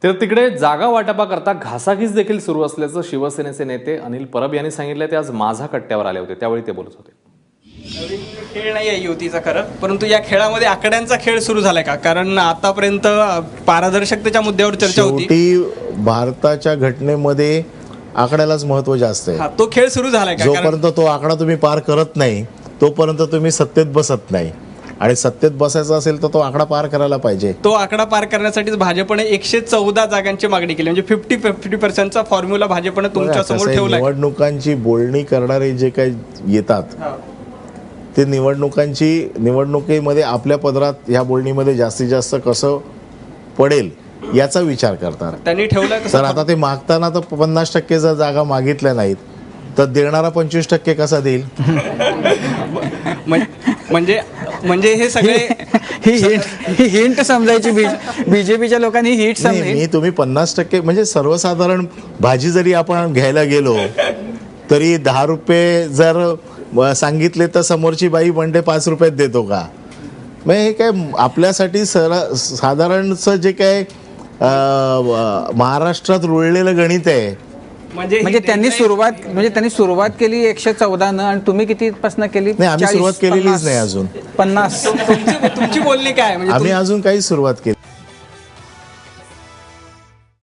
तर तिकडे जागा वाटपाकरता घासाघीस देखील सुरू असल्याचं शिवसेनेचे नेते अनिल परब यांनी सांगितलं. ते आज माझा कट्ट्यावर आले होते, त्यावेळी ते बोलत होते. खेळ नाही आहे युतीचा खरं, परंतु या खेळामध्ये आकड्यांचा खेळ सुरू झालाय का? कारण आतापर्यंत पारदर्शकतेच्या मुद्द्यावर चर्चा होती. शेवटी भारताच्या घटनेमध्ये आकड्यालाच महत्व जास्त आहे. तो खेळ सुरू झालाय का? जोपर्यंत तो आकडा तुम्ही पार करत नाही तोपर्यंत तुम्ही सत्तेत बसत नाही, आणि सत्तेत बसायचं असेल तर तो आकडा पार करायला पाहिजे. तो आकडा पार करण्यासाठीच भाजपने 114 जागांची मागणी केली, म्हणजे 50-50% फॉर्म्युला भाजपने तुमच्या समोर ठेवलाय. निवडणुकांची बोलणी करणारे जे काही येतात ते निवडणुकीमध्ये आपल्या पदरात ह्या बोलणीमध्ये जास्तीत जास्त कसं पडेल याचा विचार करतात. त्यांनी ठेवलाय तर आता ते मागताना तर 50% जर जागा मागितल्या नाहीत तर देणारा 25% कसा देईल? म्हणजे हे सगळे ही हिंट समजायची. बीजेपीच्या लोकांनी हिंट समजली. मी तुम्ही 50% म्हणजे सर्वसाधारण भाजी जरी आपण घ्यायला गेलो तरी 10 रुपये जर सांगितले तर समोरची बाई म्हणते 5 रुपयात देतो का? म्हणजे हे काय आपल्यासाठी साधारणचं जे काय महाराष्ट्रात रुळलेलं गणित आहे. म्हणजे त्यांनी सुरुवात केली 114 आणि तुम्ही किती पासून केली? नाही, आम्ही सुरुवात केलेलीच नाही अजून. 50. तुमची बोलणी काय म्हणजे आम्ही अजून काही सुरुवात केली